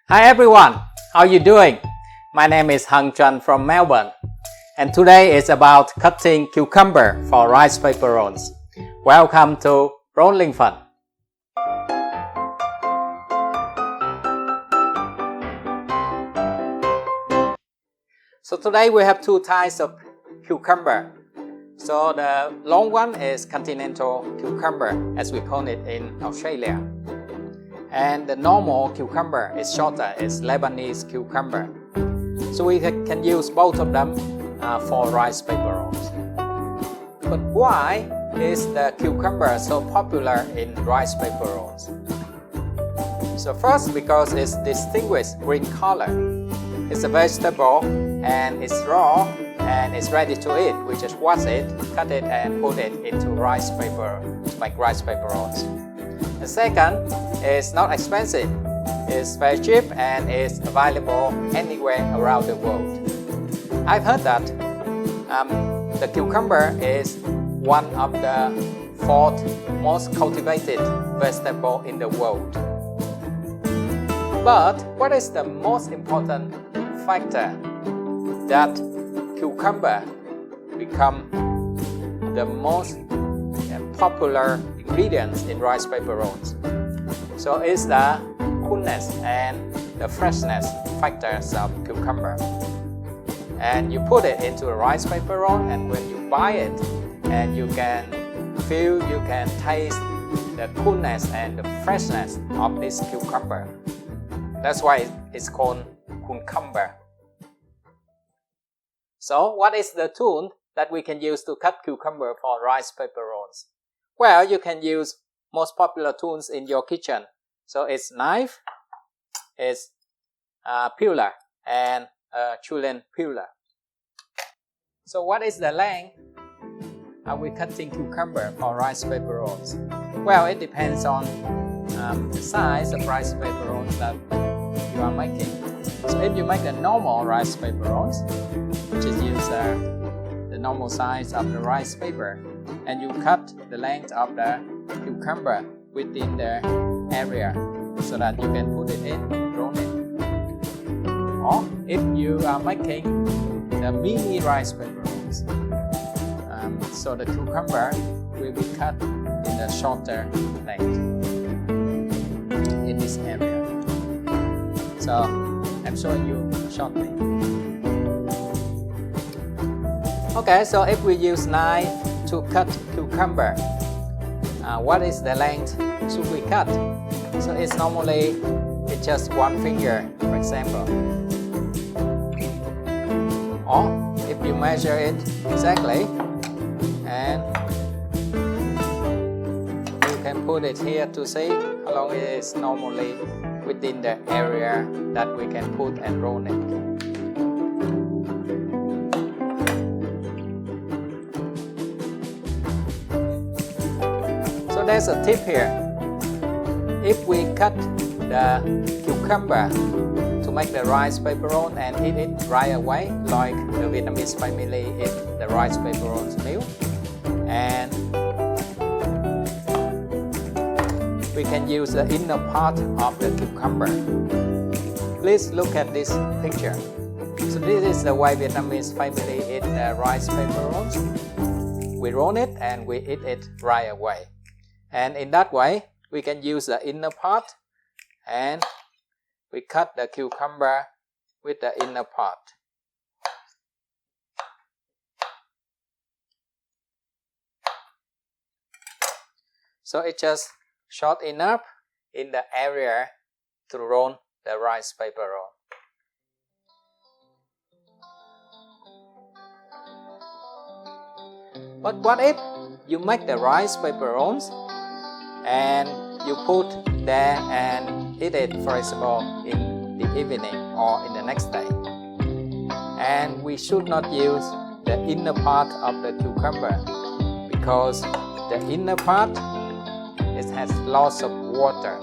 Hi everyone, how are you doing? My name is Hang Trần from Melbourne, and today is about cutting cucumber for rice paper rolls. Welcome to Rolling Fun. So today we have two types of cucumber. So the long one is continental cucumber, as we call it in Australia. And the normal cucumber is shorter, it's Lebanese cucumber. So we can use both of them for rice paper rolls. But why is the cucumber so popular in rice paper rolls? So first, because it's distinguished green color. It's a vegetable and it's raw and it's ready to eat. We just wash it, cut it and put it into rice paper to make rice paper rolls. The second is not expensive. It's very cheap and it's available anywhere around the world. I've heard that the cucumber is one of the fourth most cultivated vegetable in the world. But what is the most important factor that cucumber become the most popular ingredients in rice paper rolls? So it's the coolness and the freshness factors of cucumber. And you put it into a rice paper roll, and when you buy it, and you can feel, you can taste the coolness and the freshness of this cucumber. That's why it's called cucumber. So what is the tool that we can use to cut cucumber for rice paper rolls? Well, you can use most popular tools in your kitchen. So it's knife, it's peeler, and Julienne peeler. So what is the length are we cutting cucumber for rice paper rolls? Well, it depends on the size of rice paper rolls that you are making. So if you make the normal rice paper rolls, just use the normal size of the rice paper, and you cut the length of the cucumber within the area so that you can put it in, roll it. Or if you are making the mini rice paper rolls, so the cucumber will be cut in a shorter length in this area. So I'm showing you shortly. Okay, so if we use knife to cut cucumber, what is the length should we cut? So it's normally just one finger, for example. Or if you measure it exactly, and you can put it here to see how long it is normally within the area that we can put and roll it. So there's a tip here. If we cut the cucumber to make the rice paper roll and eat it right away, like the Vietnamese family eat the rice paper rolls meal, and we can use the inner part of the cucumber. Please look at this picture. So this is the way Vietnamese family eat the rice paper rolls. We roll it and we eat it right away. And in that way, we can use the inner part and we cut the cucumber with the inner part. So it's just short enough in the area to roll the rice paper roll. But what if you make the rice paper rolls and you put there and eat it, for example, in the evening or in the next day? And we should not use the inner part of the cucumber, because the inner part, it has lots of water,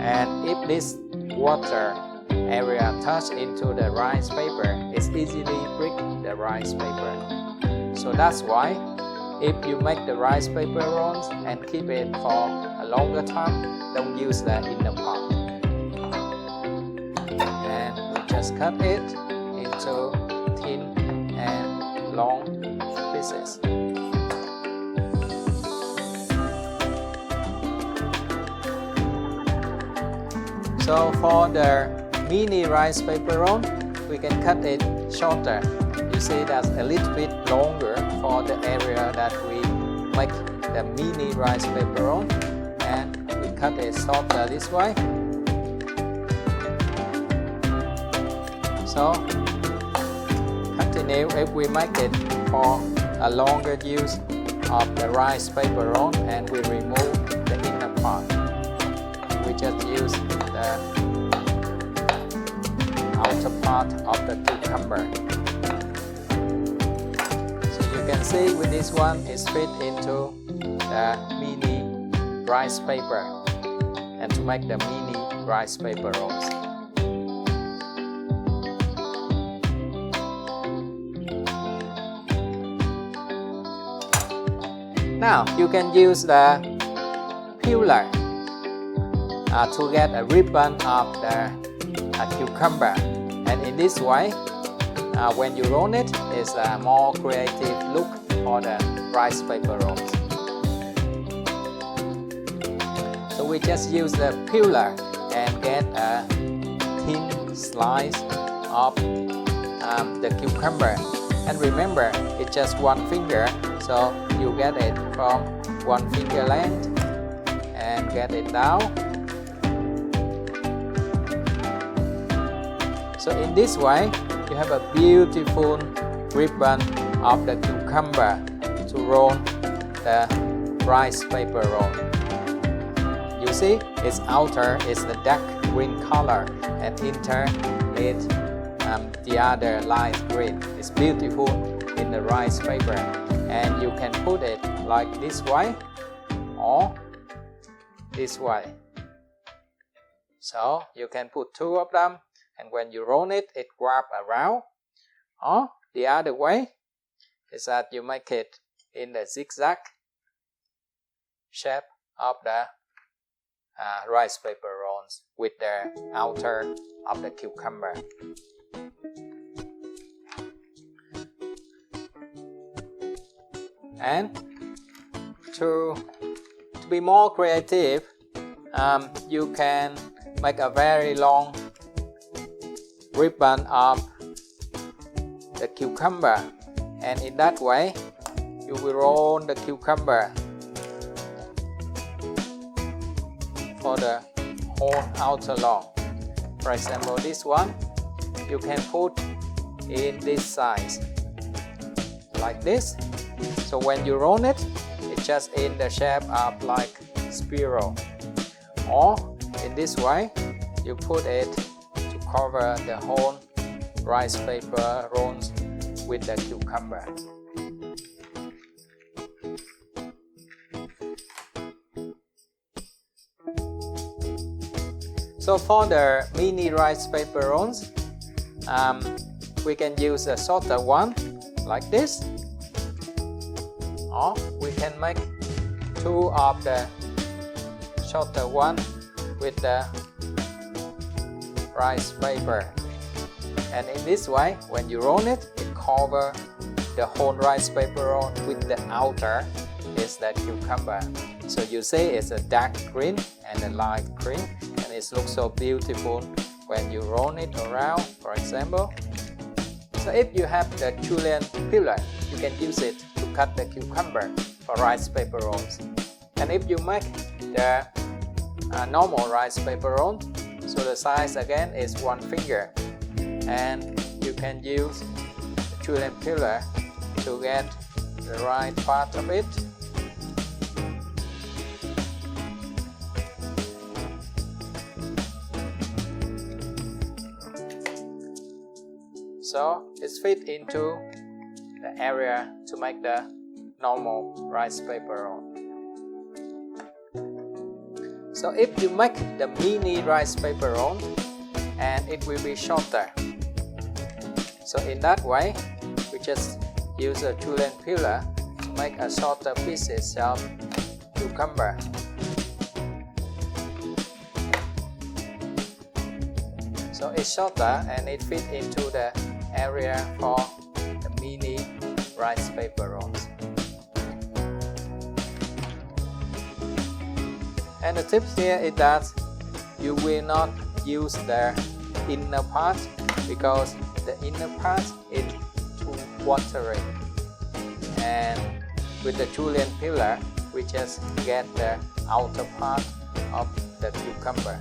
and if this water area touch into the rice paper, it's easily break the rice paper. So that's why if you make the rice paper rolls and keep it for a longer time, don't use the inner part. just cut it into thin and long pieces. So for the mini rice paper roll, we can cut it shorter. You see that's a little bit longer for the area that we make the mini rice paper roll, and we cut it shorter this way. So continue if we make it for a longer use of the rice paper roll and we remove the inner part. We just use the outer part of the cucumber. So you can see with this one it's fit into the mini rice paper and to make the mini rice paper rolls. Now you can use the peeler to get a ribbon of the cucumber, and in this way when you roll it, it's a more creative look for the rice paper rolls. So we just use the peeler and get a thin slice of the cucumber, and remember it's just one finger, so you get it from one finger length and get it down. So in this way, you have a beautiful ribbon of the cucumber to roll the rice paper roll. You see, its outer is the dark green color and inner is the other light green. It's beautiful in the rice paper, and you can put it like this way or this way. So you can put two of them, and when you roll it, it wraps around. Or the other way is that you make it in the zigzag shape of the rice paper rolls with the outer of the cucumber. And to be more creative, you can make a very long ribbon of the cucumber, and in that way you will roll the cucumber for the whole outer long. For example, this one you can put in this size like this. So when you roll it, it's just in the shape of like spiral. Or in this way, you put it to cover the whole rice paper rolls with the cucumber. So for the mini rice paper rolls, we can use a shorter one like this, or we can make two of the shorter one with the rice paper, and in this way when you roll it, it covers the whole rice paper roll with the outer is the cucumber. So you see it's a dark green and a light green, and it looks so beautiful when you roll it around, for example. So if you have the Julienne peeler, you can use it to cut the cucumber for rice paper rolls. And if you make the normal rice paper roll, so the size again is one finger, and you can use the Julienne peeler to get the right part of it. So it's fit into the area to make the normal rice paper roll. So if you make the mini rice paper roll, and it will be shorter. So in that way, we just use a Julienne peeler to make a shorter pieces of cucumber. So it's shorter and it fits into the area for the mini rice paper rolls. And the tips here is that you will not use the inner part because the inner part is too watery. And with the Julienne peeler, we just get the outer part of the cucumber.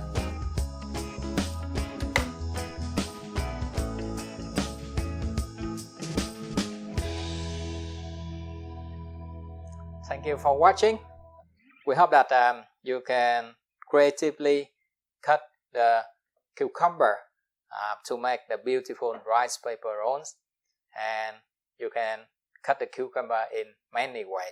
Thank you for watching. We hope that you can creatively cut the cucumber to make the beautiful rice paper rolls, and you can cut the cucumber in many ways.